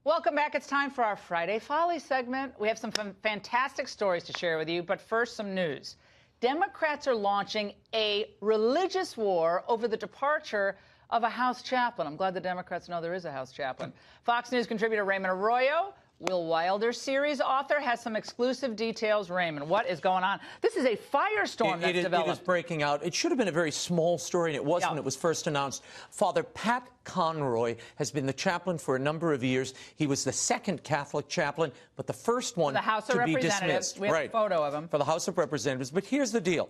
Welcome back. It's time for our Friday Folly segment. We have some fantastic stories to share with you, but first, some news. Democrats are launching a religious war over the departure of a House chaplain. I'm glad the Democrats know there is a House chaplain. Fox News contributor Raymond Arroyo, Will Wilder series author, has some exclusive details. Raymond, what is going on? This is a firestorm that's developed. It is breaking out. It should have been a very small story, and it was when it was first announced. Father Pat Conroy has been the chaplain for a number of years. He was the second Catholic chaplain, but the first one to be dismissed. We have a photo of him. For the House of Representatives. But here's the deal.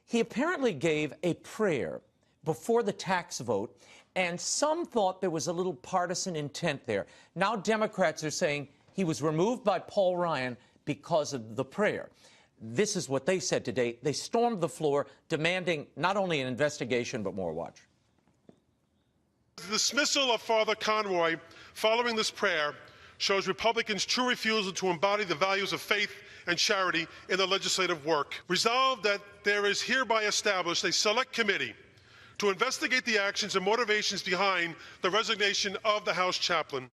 He apparently gave a prayer before the tax vote, and some thought there was a little partisan intent there. Now Democrats are saying he was removed by Paul Ryan because of the prayer. This is what they said today. They stormed the floor, demanding not only an investigation, but more. Watch. The dismissal of Father Conroy following this prayer shows Republicans' true refusal to embody the values of faith and charity in their legislative work. Resolved that there is hereby established a select committee to investigate the actions and motivations behind the resignation of the House chaplain.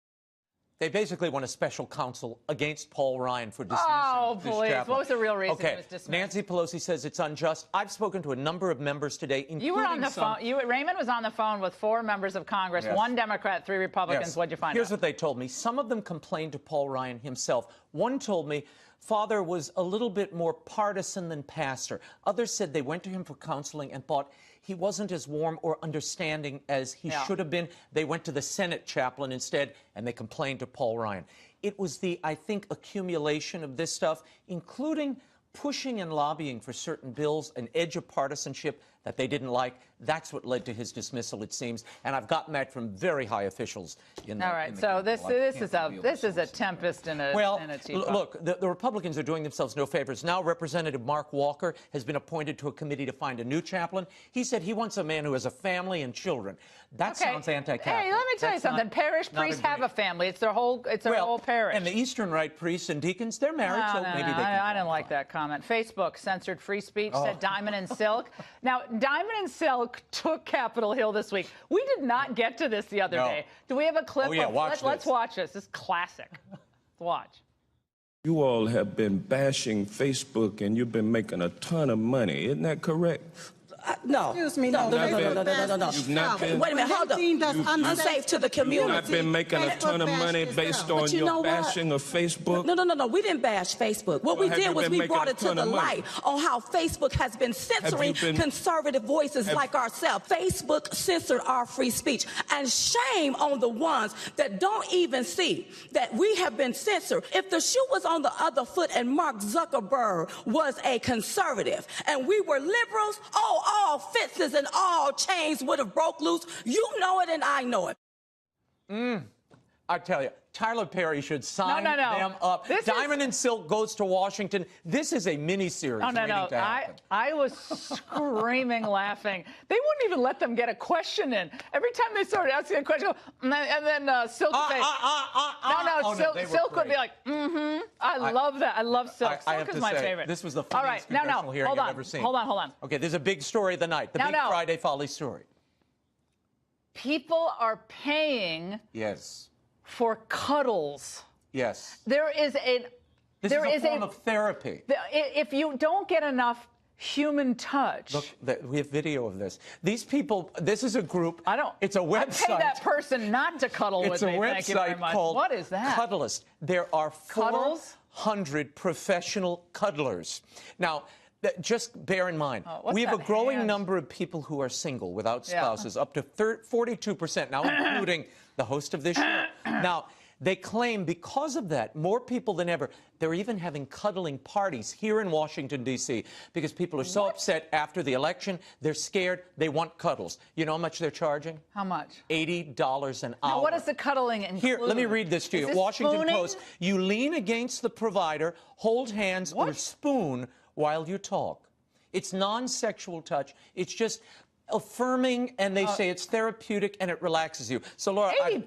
They basically want a special counsel against Paul Ryan for dismissing this please. chaplain. What was the real reason he was dismissed? Nancy Pelosi says it's unjust. I've spoken to a number of members today, including You were on the phone. Raymond was on the phone with 4 members of Congress, 1 Democrat, 3 Republicans. What'd you find out? Here's what they told me. Some of them complained to Paul Ryan himself. One told me Father was a little bit more partisan than pastor. Others said they went to him for counseling and thought he wasn't as warm or understanding as he should have been. They went to the Senate chaplain instead, and they complained to Paul Ryan. It was the, I think, accumulation of this stuff, including pushing and lobbying for certain bills, an edge of partisanship that they didn't like. That's what led to his dismissal, it seems. And I've gotten that from very high officials in the All right, so this is a tempest in a teapot. Look, the Republicans are doing themselves no favors. Now Representative Mark Walker has been appointed to a committee to find a new chaplain. He said he wants a man who has a family and children. That sounds anti-Catholic. Hey, let me tell you something. Parish priests have a family. It's their whole parish. And the Eastern Rite priests and deacons, they're married, I didn't like that comment. Facebook censored free speech, said Diamond and Silk. Now, Diamond and Silk took Capitol Hill this week. We did not get to this the other day. Do we have a clip? Let's watch this. This is classic. Let's watch. You all have been bashing Facebook, and you've been making a ton of money. Isn't that correct? No. Excuse me, no. You've not been. Wait a minute, hold up. Unsafe to the community. You've not been making a ton of money based on your bashing of Facebook? No. We didn't bash Facebook. What we did was we brought it to the light on how Facebook has been censoring conservative voices like ourselves. Facebook censored our free speech. And shame on the ones that don't even see that we have been censored. If the shoe was on the other foot and Mark Zuckerberg was a conservative and we were liberals, all fences and all chains would have broke loose. You know it and I know it. I tell you, Tyler Perry should sign them up. Diamond and Silk goes to Washington. This is a mini-series waiting to happen. I was screaming, laughing. They wouldn't even let them get a question in. Every time they started asking a question, and then Silk would say, Silk would be like, I love that. I love Silk. Silk is my favorite. This was the funniest congressional hearing I've ever seen. Hold on. Okay, there's a big story of the night, the big Friday Folly story. People are paying for cuddles. Yes. This is a form of therapy. If you don't get enough human touch. Look, we have video of this. These people, this is a group. It's a website. I pay that person not to cuddle with me. It's a website called What is that? Cuddlist. There are 400 professional cuddlers. Now, just bear in mind, we have a growing number of people who are single without spouses, up to 42% now, including the host of this show. Now, they claim because of that, more people than ever, they're even having cuddling parties here in Washington, D.C., because people are so upset after the election. They're scared. They want cuddles. You know how much they're charging? How much? $80 an hour. Now, what does the cuddling include? Here, let me read this to you. Washington Post. You lean against the provider, hold hands, or spoon while you talk. It's non-sexual touch. It's just affirming, and they say it's therapeutic and it relaxes you. So, Laura, $80?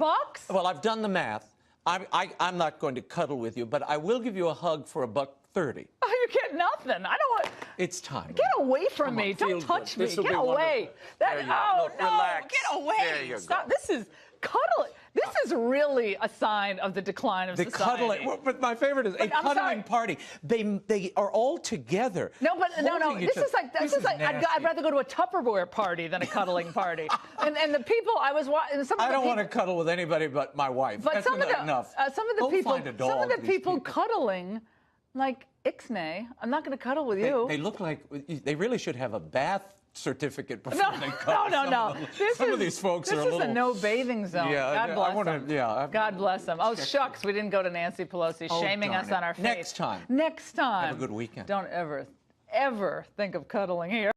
Well, I've done the math. I'm not going to cuddle with you, but I will give you a hug for $1.30. Oh, you get nothing. I don't want. It's time. Get away from me. Don't touch me. Get away. Relax. Get away. There you Stop. go. This is cuddling. This is is really a sign of the decline of the society. cuddling, but my favorite is a cuddling party. They are all together. No, but no. This is like I'd rather go to a Tupperware party than a cuddling party. and the people I was watching. I don't want to cuddle with anybody but my wife. But That's some of the enough. Some of the people cuddling, like Ixnay. I'm not going to cuddle with you. They look like they really should have a bath certificate before they cuddle. No. Some of these folks are a little. This is a no bathing zone. Yeah, God bless them. Yeah, God bless them. Oh, shucks, we didn't go to Nancy Pelosi shaming us on our faith. Next time. Next time. Have a good weekend. Don't ever think of cuddling here.